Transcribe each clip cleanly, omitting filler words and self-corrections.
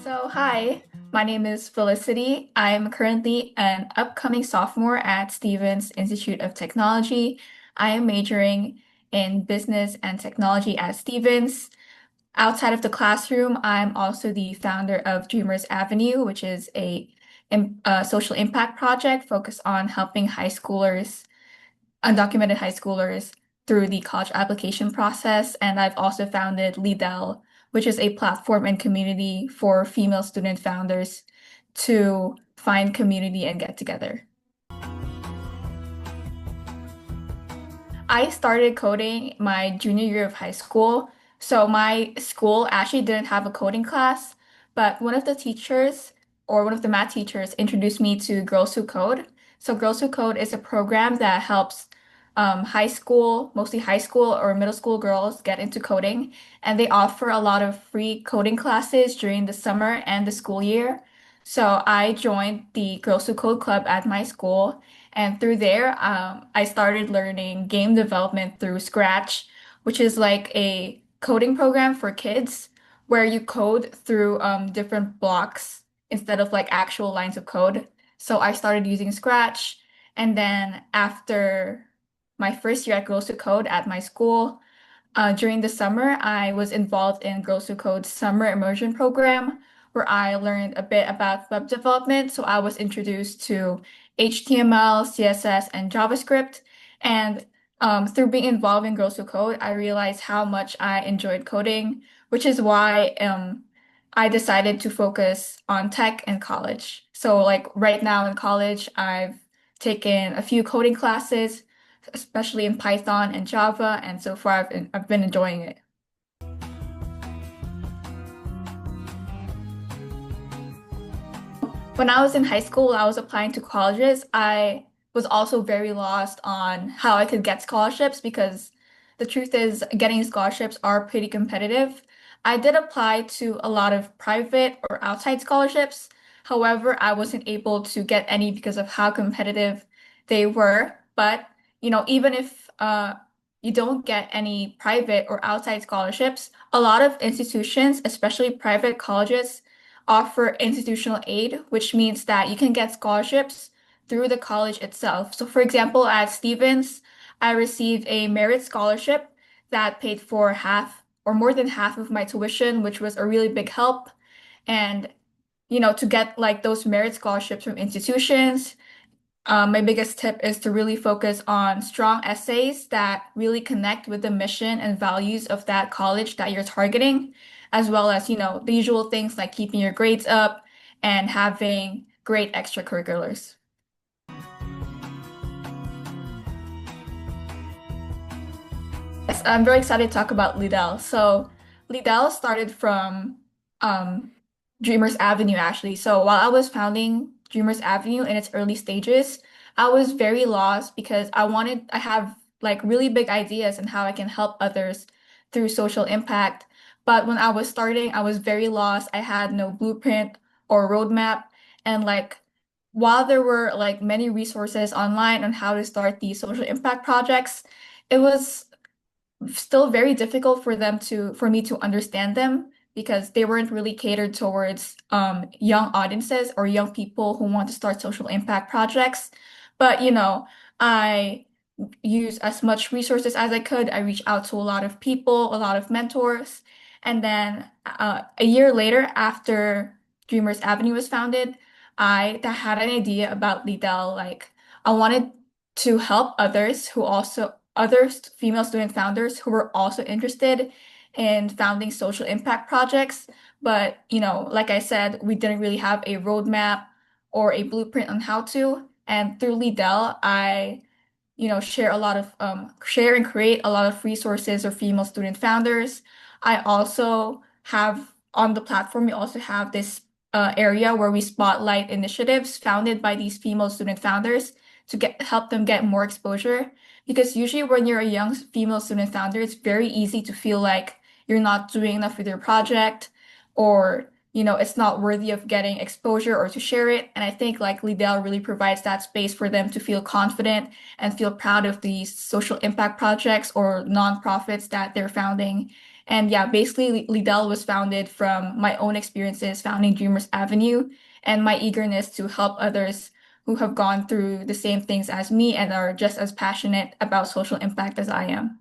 Hi, my name is Felicity. I'm currently an upcoming sophomore at Stevens Institute of Technology. I am majoring in business and technology at Stevens. Outside of the classroom, I'm also the founder of Dreamers Avenue, which is a social impact project focused on helping undocumented high schoolers through the college application process. And I've also founded Leadelle, which is a platform and community for female student founders to find community and get together. I started coding my junior year of high school. So my school actually didn't have a coding class, but one of the math teachers introduced me to Girls Who Code. So Girls Who Code is a program that helps mostly high school or middle school girls get into coding. And they offer a lot of free coding classes during the summer and the school year. So I joined the Girls Who Code Club at my school. And through there, I started learning game development through Scratch, which is like a coding program for kids where you code through different blocks instead of like actual lines of code. So I started using Scratch. And then after my first year at Girls Who Code at my school, during the summer, I was involved in Girls Who Code's summer immersion program, where I learned a bit about web development. So I was introduced to HTML, CSS, and JavaScript. And through being involved in Girls Who Code, I realized how much I enjoyed coding, which is why I decided to focus on tech in college. So, like right now in college, I've taken a few coding classes, especially in Python and Java, and so far I've been enjoying it. When I was in high school, I was applying to colleges. I was also very lost on how I could get scholarships because the truth is, getting scholarships are pretty competitive. I did apply to a lot of private or outside scholarships. However, I wasn't able to get any because of how competitive they were. But, even if you don't get any private or outside scholarships, a lot of institutions, especially private colleges, offer institutional aid, which means that you can get scholarships through the college itself. So, for example, at Stevens, I received a merit scholarship that paid for half or more than half of my tuition, which was a really big help. And, to get like those merit scholarships from institutions, my biggest tip is to really focus on strong essays that really connect with the mission and values of that college that you're targeting, as well as, the usual things like keeping your grades up and having great extracurriculars. Yes, I'm very excited to talk about Liddell. So, Liddell started from um, Dreamers Avenue, actually. So, while I was founding Dreamers Avenue in its early stages, I was very lost because I have like really big ideas and how I can help others through social impact. But when I was starting, I was very lost. I had no blueprint or roadmap. And like, while there were like many resources online on how to start these social impact projects, it was still very difficult for me to understand them because they weren't really catered towards young audiences or young people who want to start social impact projects. But I use as much resources as I could. I reached out to a lot of people, a lot of mentors, and then a year later, after Dreamers Avenue was founded, I had an idea about Lidl. Like I wanted to help other female student founders who were also interested in founding social impact projects. But, like I said, we didn't really have a roadmap or a blueprint on how to. And through Lidl, I share and create a lot of resources for female student founders. I also have on the platform, we also have this area where we spotlight initiatives founded by these female student founders to help them get more exposure. Because usually when you're a young female student founder, it's very easy to feel like you're not doing enough with your project or it's not worthy of getting exposure or to share it. And I think like Liddell really provides that space for them to feel confident and feel proud of these social impact projects or nonprofits that they're founding. And yeah, basically Liddell was founded from my own experiences founding Dreamers Avenue and my eagerness to help others who have gone through the same things as me and are just as passionate about social impact as I am.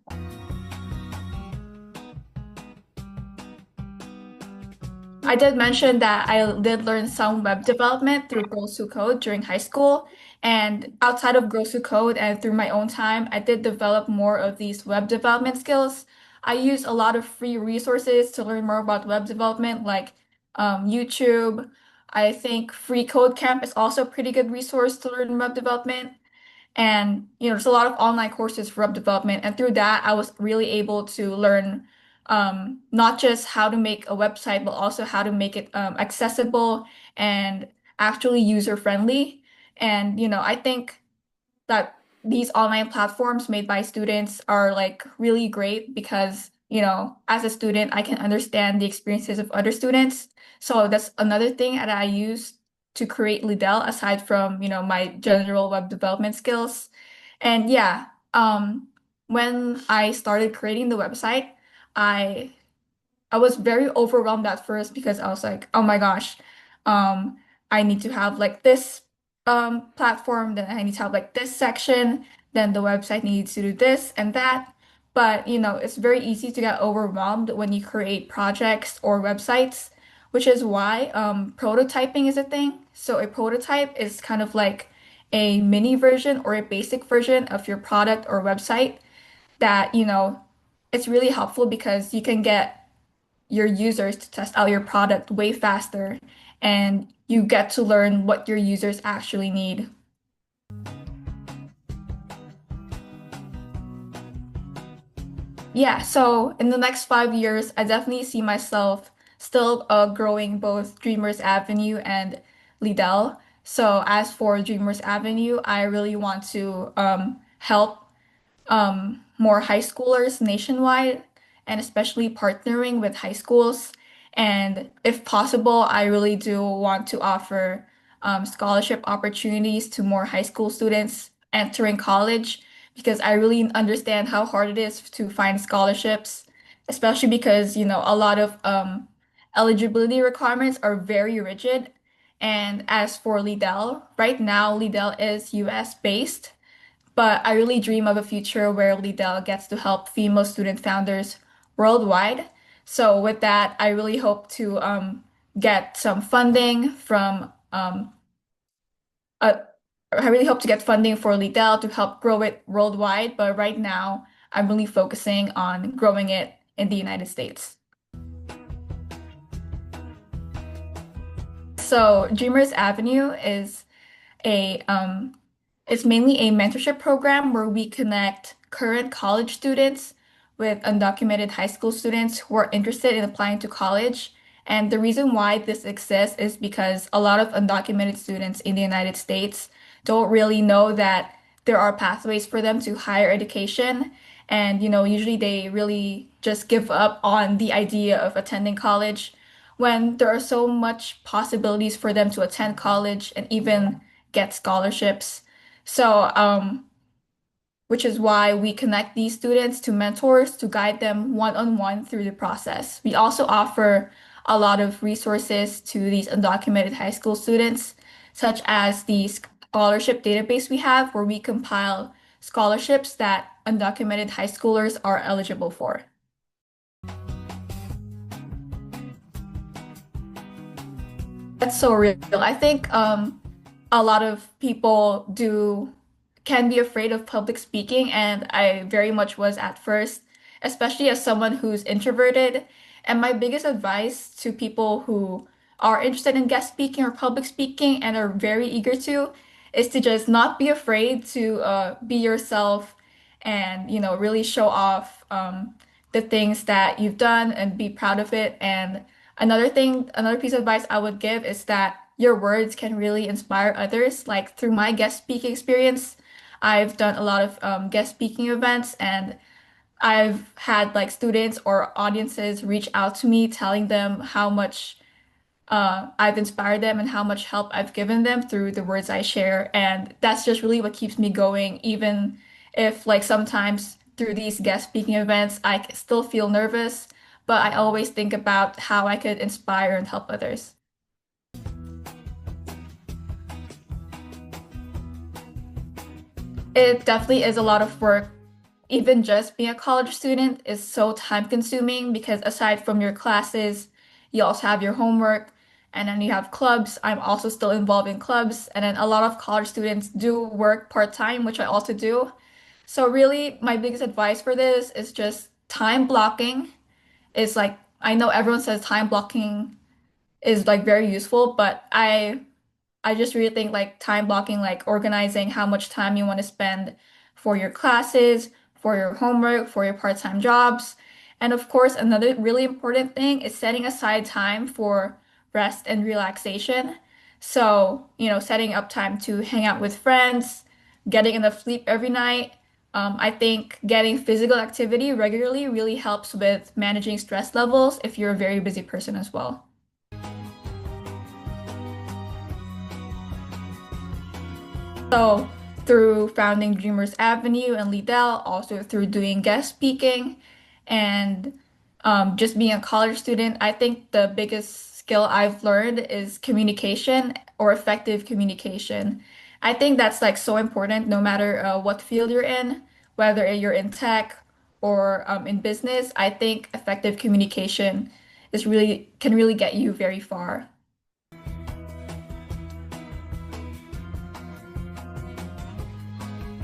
I did mention that I did learn some web development through Girls Who Code during high school. And outside of Girls Who Code and through my own time, I did develop more of these web development skills. I use a lot of free resources to learn more about web development, like YouTube. I think Free Code Camp is also a pretty good resource to learn web development. And there's a lot of online courses for web development, and through that, I was really able to learn not just how to make a website, but also how to make it accessible and actually user friendly. And I think that these online platforms made by students are like really great because, as a student, I can understand the experiences of other students. So that's another thing that I use to create Lidl aside from, my general web development skills. And yeah, when I started creating the website, I I was very overwhelmed at first because I was like, oh my gosh, um, I need to have like this platform, then I need to have like this section, then the website needs to do this and that. But it's very easy to get overwhelmed when you create projects or websites, which is why prototyping is a thing. So a prototype is kind of like a mini version or a basic version of your product or website that, it's really helpful because you can get your users to test out your product way faster and you get to learn what your users actually need. Yeah, so in the next 5 years, I definitely see myself still growing both Dreamers Avenue and Lidl. So as for Dreamers Avenue, I really want to help more high schoolers nationwide and especially partnering with high schools. And if possible, I really do want to offer scholarship opportunities to more high school students entering college because I really understand how hard it is to find scholarships, especially because, a lot of eligibility requirements are very rigid. And as for Lidl, right now, Lidl is US based. But I really dream of a future where Liddell gets to help female student founders worldwide. So with that, I really hope to get some funding from uh, I really hope to get funding for Liddell to help grow it worldwide. But right now, I'm really focusing on growing it in the United States. So Dreamers Avenue is a it's mainly a mentorship program where we connect current college students with undocumented high school students who are interested in applying to college. And the reason why this exists is because a lot of undocumented students in the United States don't really know that there are pathways for them to higher education. And, usually they really just give up on the idea of attending college when there are so much possibilities for them to attend college and even get scholarships. So, which is why we connect these students to mentors to guide them one-on-one through the process. We also offer a lot of resources to these undocumented high school students, such as the scholarship database we have, where we compile scholarships that undocumented high schoolers are eligible for. That's so real. I think a lot of people do can be afraid of public speaking, and I very much was at first, especially as someone who's introverted. And my biggest advice to people who are interested in guest speaking or public speaking and are very eager to is to just not be afraid to be yourself and really show off the things that you've done and be proud of it. And another piece of advice I would give is that your words can really inspire others. Like through my guest speaking experience, I've done a lot of guest speaking events, and I've had like students or audiences reach out to me telling them how much I've inspired them and how much help I've given them through the words I share. And that's just really what keeps me going, even if like sometimes through these guest speaking events, still feel nervous, but I always think about how I could inspire and help others. It definitely is a lot of work. Even just being a college student is so time consuming because aside from your classes, you also have your homework and then you have clubs. I'm also still involved in clubs. And then a lot of college students do work part-time, which I also do. So really, my biggest advice for this is just time blocking. Is like, I know everyone says time blocking is like very useful, but I just really think like time blocking, like organizing how much time you want to spend for your classes, for your homework, for your part-time jobs. And of course, another really important thing is setting aside time for rest and relaxation. So, setting up time to hang out with friends, getting enough sleep every night. I think getting physical activity regularly really helps with managing stress levels if you're a very busy person as well. So through founding Dreamers Avenue and Leadelle, also through doing guest speaking and just being a college student, I think the biggest skill I've learned is communication or effective communication. I think that's like so important no matter what field you're in, whether you're in tech or in business. I think effective communication is really can really get you very far.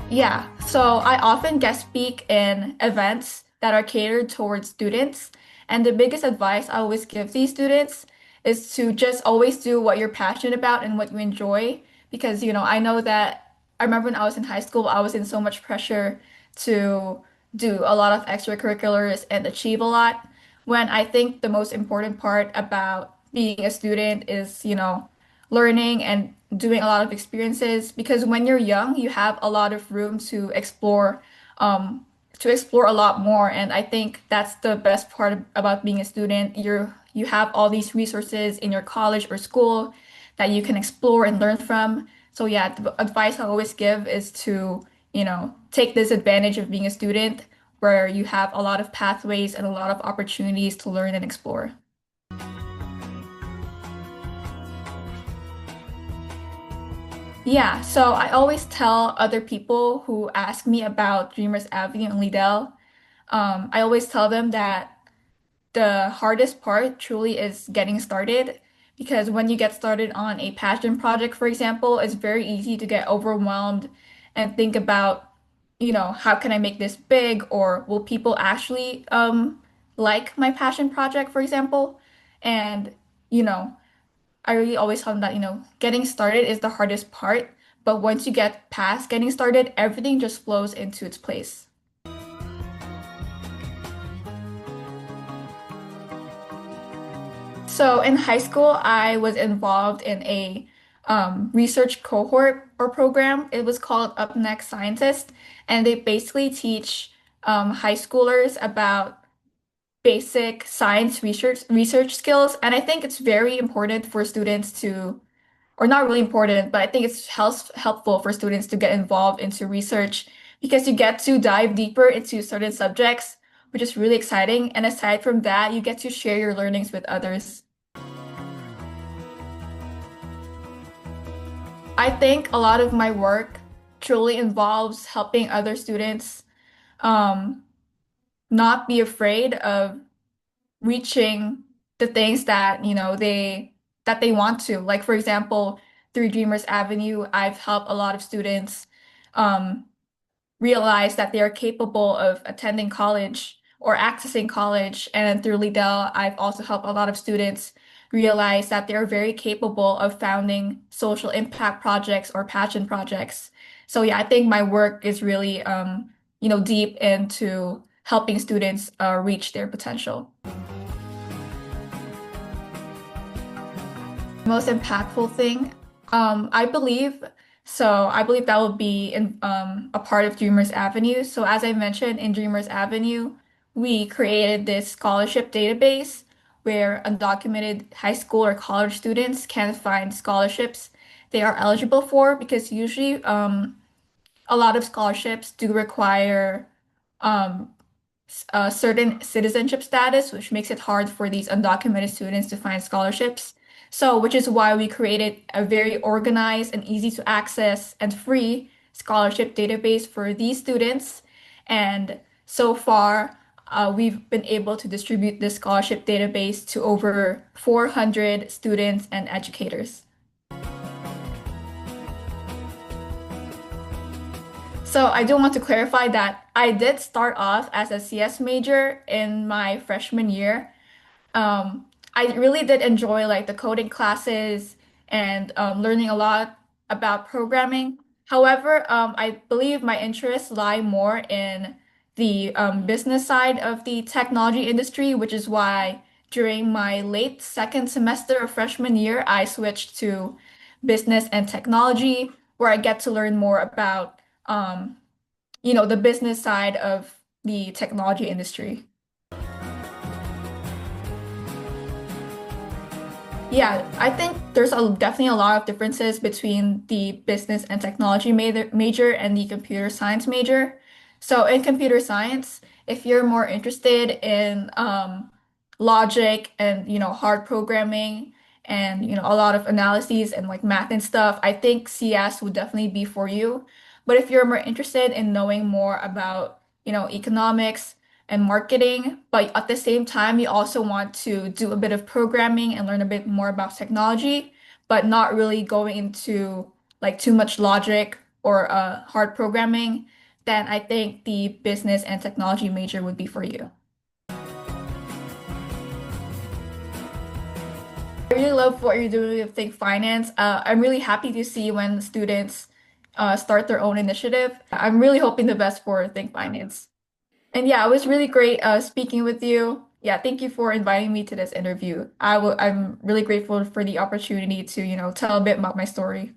Yeah, so I often guest speak in events that are catered towards students. And the biggest advice I always give these students is to just always do what you're passionate about and what you enjoy. Because, I know that I remember when I was in high school, I was in so much pressure to do a lot of extracurriculars and achieve a lot. When I think the most important part about being a student is, learning and doing a lot of experiences because when you're young, you have a lot of room um, to explore a lot more. And I think that's the best part about being a student. You have all these resources in your college or school that you can explore and learn from. So yeah, the advice I always give is to, take this advantage of being a student where you have a lot of pathways and a lot of opportunities to learn and explore. Yeah, so I always tell other people who ask me about Dreamers Avenue and Liddell, I always tell them that the hardest part truly is getting started because when you get started on a passion project, for example, it's very easy to get overwhelmed and think about, how can I make this big or will people actually like my passion project, for example? And, you know, I really always tell them that, getting started is the hardest part, but once you get past getting started, everything just flows into its place. So in high school, I was involved in a research cohort or program. It was called Up Next Scientist, and they basically teach high schoolers about basic science research skills. And I think it's very important for students to or not really important, but I think it's helpful for students to get involved into research because you get to dive deeper into certain subjects, which is really exciting. And aside from that, you get to share your learnings with others. I think a lot of my work truly involves helping other students um, not be afraid of reaching the things that, they want to. Like for example, through Dreamers Avenue, I've helped a lot of students um, realize that they are capable of attending college or accessing college. And through Liddell, I've also helped a lot of students realize that they're very capable of founding social impact projects or passion projects. So yeah, I think my work is really, deep into helping students reach their potential. Most impactful thing, I believe. I believe that will be in a part of Dreamers Avenue. So as I mentioned in Dreamers Avenue, we created this scholarship database where undocumented high school or college students can find scholarships they are eligible for because usually a lot of scholarships do require um, a certain citizenship status, which makes it hard for these undocumented students to find scholarships. So, which is why we created a very organized and easy to access and free scholarship database for these students. And so far, we've been able to distribute this scholarship database to over 400 students and educators. So I do want to clarify that I did start off as a CS major in my freshman year. I really did enjoy like the coding classes and learning a lot about programming. However, I believe my interests lie more in the business side of the technology industry, which is why during my late second semester of freshman year, I switched to business and technology, where I get to learn more about the business side of the technology industry. Yeah, I think there's definitely a lot of differences between the business and technology major and the computer science major. So in computer science, if you're more interested in logic and hard programming and a lot of analyses and like math and stuff, I think CS would definitely be for you. But if you're more interested in knowing more about economics and marketing, but at the same time, you also want to do a bit of programming and learn a bit more about technology, but not really going into like too much logic or hard programming, then I think the business and technology major would be for you. I really love what you're doing with Think Finance. I'm really happy to see when students start their own initiative. I'm really hoping the best for Think Finance. And yeah, it was really great speaking with you. Yeah, thank you for inviting me to this interview. I'm really grateful for the opportunity to tell a bit about my story.